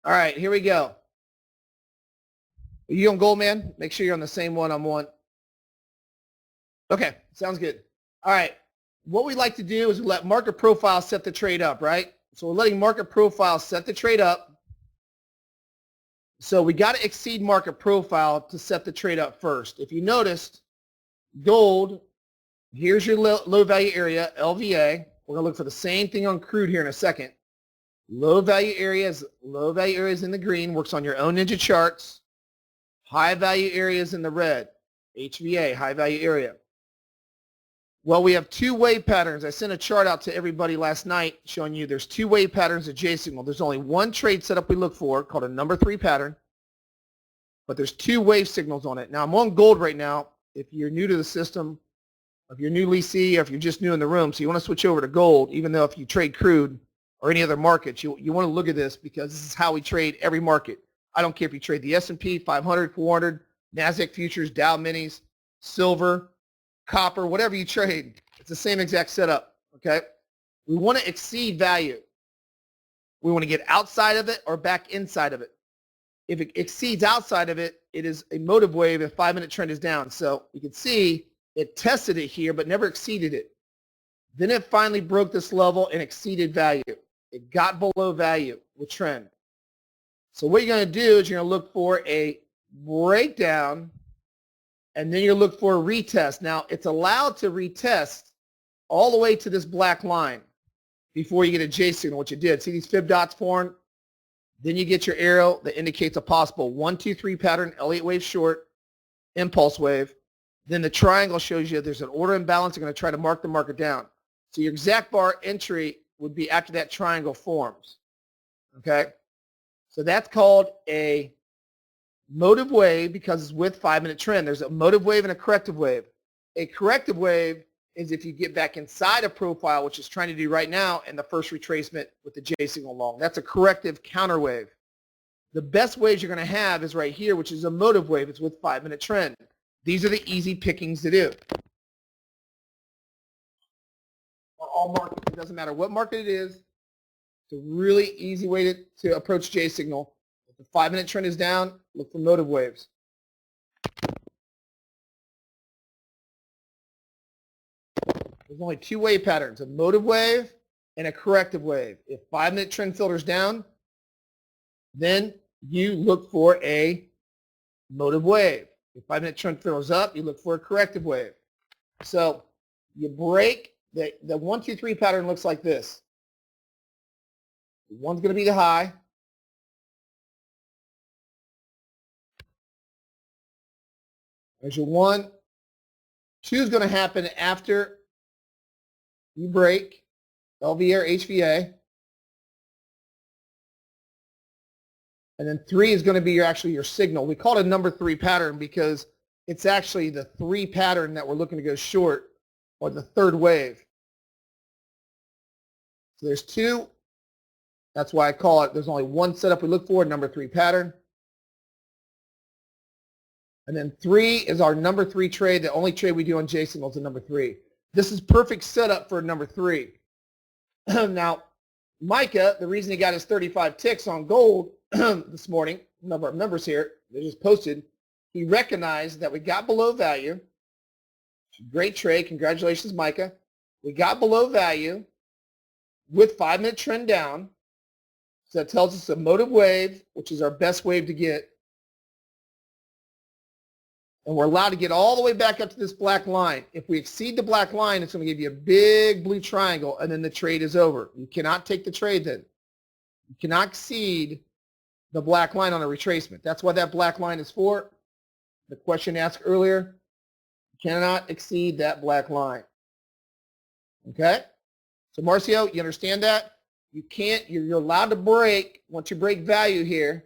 All right, here we go. Are you on gold, man? Make sure you're on the same one I'm on. Okay, sounds good. All right, what we like to do is we let market profile set the trade up, right? So we're letting market profile set the trade up. So we got to exceed market profile to set the trade up first. If you noticed, gold, here's your low value area, LVA. We're going to look for the same thing on crude here in a second. Low value areas in the green, works on your own ninja charts. High value areas in the red, HVA, high value area. Well, we have two wave patterns. I sent a chart out to everybody last night showing you there's two wave patterns of JaySignal. There's only one trade setup we look for called a number 3 pattern, but there's two wave signals on it. Now, I'm on gold right now. If you're new to the system, if you're new leasee, or if you're just new in the room, so you want to switch over to gold, even though if you trade crude or any other markets, you want to look at this because this is how we trade every market. I don't care if you trade the S&P 500, 400, NASDAQ futures, Dow minis, silver, copper, whatever you trade. It's the same exact setup, okay? We want to exceed value. We want to get outside of it or back inside of it. If it exceeds outside of it, it is a motive wave if 5-minute trend is down. So you can see it tested it here but never exceeded it. Then it finally broke this level and exceeded value. It got below value with trend. So what you're going to do is you're going to look for a breakdown, and then you look for a retest. Now, it's allowed to retest all the way to this black line before you get a JaySignal, which it did. See these fib dots formed? Then you get your arrow that indicates a possible 1, 2, 3 pattern, Elliott wave short, impulse wave. Then the triangle shows you there's an order imbalance. You're going to try to mark the market down. So your exact bar entry would be after that triangle forms. Okay? So that's called a motive wave because it's with 5-minute trend. There's a motive wave and a corrective wave. A corrective wave is if you get back inside a profile, which is trying to do right now, in the first retracement with the JaySignal long. That's a corrective counter wave. The best waves you're going to have is right here, which is a motive wave. It's with 5-minute trend. These are the easy pickings to do. For all markets, it doesn't matter what market it is. It's a really easy way to approach JaySignal. If the 5-minute trend is down, look for motive waves. There's only two wave patterns, a motive wave and a corrective wave. If 5-minute trend filters down, then you look for a motive wave. If 5-minute trend filters up, you look for a corrective wave. So you break, the 1, 2, 3 pattern looks like this. One's going to be the high. There's your 1. 2 is going to happen after you break LVA or HVA. And then 3 is going to be actually your signal. We call it a number 3 pattern because it's actually the 3 pattern that we're looking to go short, or the third wave. So there's 2. That's why I call it, there's only one setup we look for, number 3 pattern. And then 3 is our number 3 trade. The only trade we do on JaySignal is a number 3. This is perfect setup for a number 3. Now, Micah, the reason he got his 35 ticks on gold this morning, a number of members here, they just posted, he recognized that we got below value. Great trade. Congratulations, Micah. We got below value with 5-minute trend down. So that tells us a motive wave, which is our best wave to get. And we're allowed to get all the way back up to this black line. If we exceed the black line, it's going to give you a big blue triangle, and then the trade is over. You cannot take the trade then. You cannot exceed the black line on a retracement. That's what that black line is for. The question asked earlier, you cannot exceed that black line. Okay? So Marcio, you understand that? You can't, you're allowed to break, once you break value here,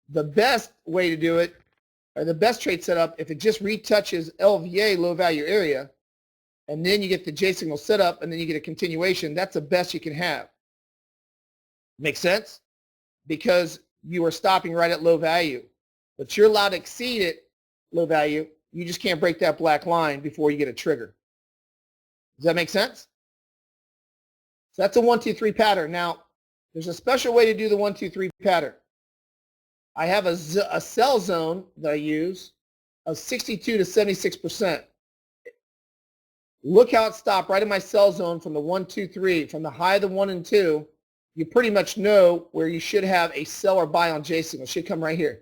the best way to do it, or the best trade setup, if it just retouches LVA, low value area, and then you get the JaySignal setup, and then you get a continuation, that's the best you can have. Make sense? Because you are stopping right at low value. But you're allowed to exceed it, low value. You just can't break that black line before you get a trigger. Does that make sense? So that's a 1, 2, 3 pattern. Now, There's a special way to do the 1, 2, 3 pattern. I have a sell zone that I use of 62 to 76%. Look how it stopped right in my sell zone from the 1, 2, 3. From the high of the 1 and 2, you pretty much know where you should have a sell or buy on JaySignal. It should come right here.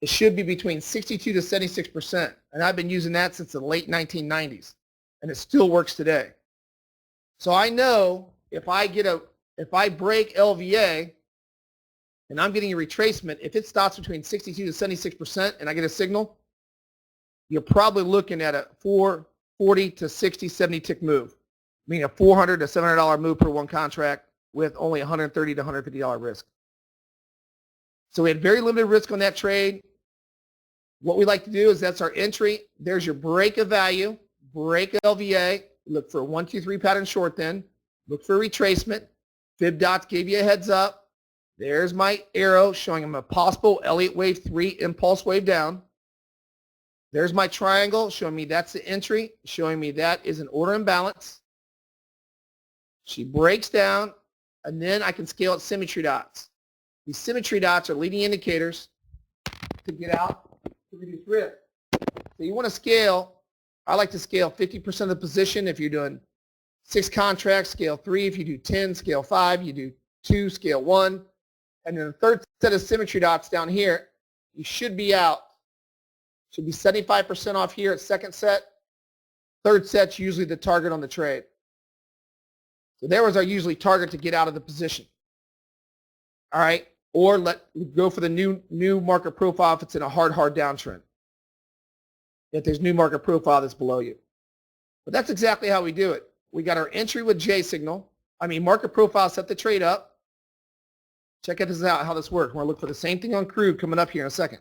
It should be between 62 to 76%. And I've been using that since the late 1990s. And it still works today. So I know if I break LVA and I'm getting a retracement, if it stops between 62 to 76% and I get a signal, you're probably looking at a 440 to 60, 70 tick move, meaning a $400 to $700 move per one contract with only $130 to $150 risk. So we had very limited risk on that trade. What we like to do is that's our entry. There's your break of value, break LVA. Look for a 1, 2, 3 pattern short then. Look for a retracement. Fib dots gave you a heads up. There's my arrow showing them a possible Elliott wave 3 impulse wave down. There's my triangle showing me that's the entry, showing me that is an order imbalance. She breaks down, and then I can scale at symmetry dots. These symmetry dots are leading indicators to get out to reduce risk. So you want to scale. I like to scale 50% of the position. If you're doing 6 contracts, scale 3. If you do 10, scale 5. You do 2, scale 1. And then the third set of symmetry dots down here, you should be out. Should be 75% off here at second set. Third set's usually the target on the trade. So there was our usually target to get out of the position. All right, or go for the new market profile if it's in a hard downtrend. If there's new market profile that's below you. But that's exactly how we do it. We got our entry with JaySignal. Market profile set the trade up. Check this out, how this works. We're going to look for the same thing on crude coming up here in a second.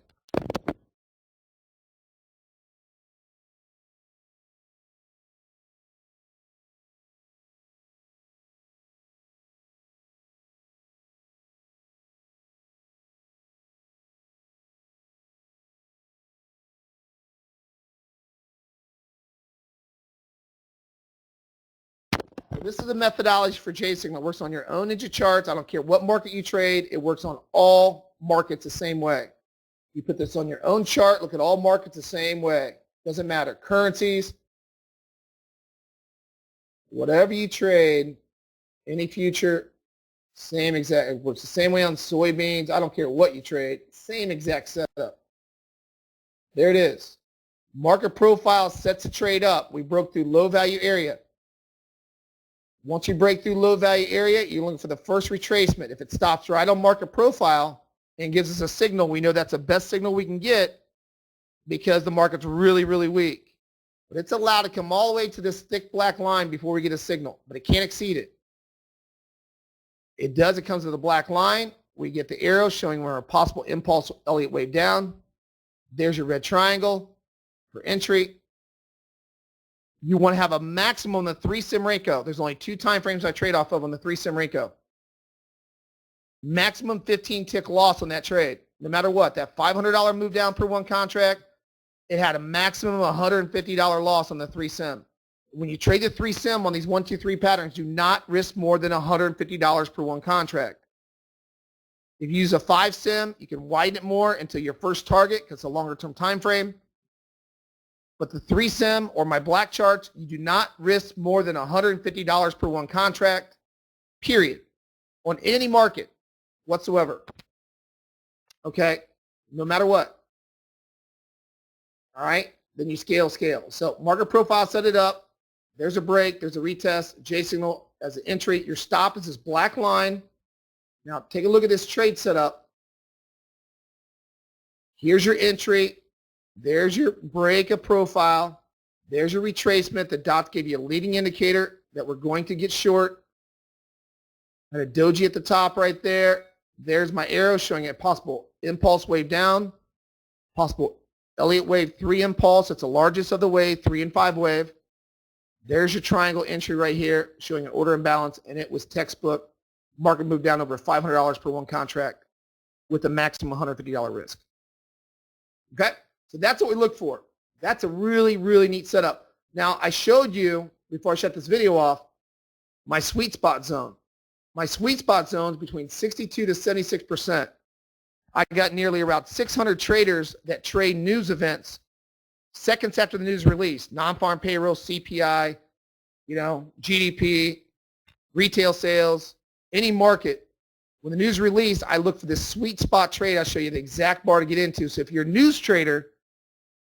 This is the methodology for JaySignal. It works on your own ninja charts. I don't care what market you trade. It works on all markets the same way. You put this on your own chart. Look at all markets the same way. Doesn't matter. Currencies, whatever you trade, any future, same exact. It works the same way on soybeans. I don't care what you trade. Same exact setup. There it is. Market profile sets the trade up. We broke through low value area. Once you break through low value area, you're looking for the first retracement. If it stops right on market profile and gives us a signal, we know that's the best signal we can get because the market's really, really weak. But it's allowed to come all the way to this thick black line before we get a signal, but it can't exceed it. It does. It comes to the black line. We get the arrow showing where a possible impulse Elliott wave down. There's your red triangle for entry. You want to have a maximum on the 3-sim Renko. There's only 2 time frames I trade off of on the 3-sim Renko. Maximum 15 tick loss on that trade. No matter what, that $500 move down per one contract, it had a maximum of $150 loss on the 3-sim. When you trade the 3-sim on these 1, 2, 3 patterns, do not risk more than $150 per one contract. If you use a 5-sim, you can widen it more until your first target because it's a longer term time frame. But the 3-sim or my black charts, you do not risk more than $150 per one contract, period, on any market whatsoever. Okay? No matter what. All right? Then you scale. So market profile, set it up. There's a break. There's a retest. JaySignal as an entry. Your stop is this black line. Now take a look at this trade setup. Here's your entry. There's your break of profile. There's your retracement. The dots gave you a leading indicator that we're going to get short. And a doji at the top right there. There's my arrow showing a possible impulse wave down. Possible Elliott wave 3 impulse. It's the largest of the wave, 3 and 5 wave. There's your triangle entry right here showing an order imbalance. And it was textbook. Market moved down over $500 per one contract with a maximum $150 risk. Okay? So that's what we look for. That's a really, really neat setup. Now, I showed you, before I shut this video off, my sweet spot zone. my sweet spot zones between 62 to 76%. I got nearly around 600 traders that trade news events seconds after the news release, non-farm payroll, CPI, GDP, retail sales, any market. When the news released, I look for this sweet spot trade. I'll show you the exact bar to get into. So if you're a news trader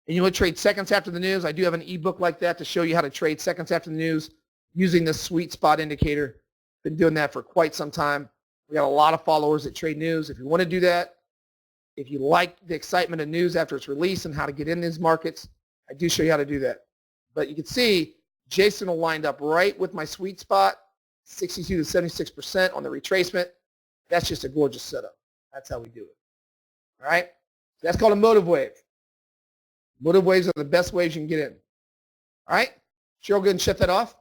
and you want to trade seconds after the news, I do have an ebook like that to show you how to trade seconds after the news using the sweet spot indicator. Been doing that for quite some time. We got a lot of followers that trade news. If you want to do that, if you like the excitement of news after it's released and how to get in these markets, I do show you how to do that. But you can see JaySignal lined up right with my sweet spot, 62 to 76% on the retracement. That's just a gorgeous setup. That's how we do it. All right? So that's called a motive wave. Motive waves are the best waves you can get in. All right? Cheryl, go ahead and shut that off.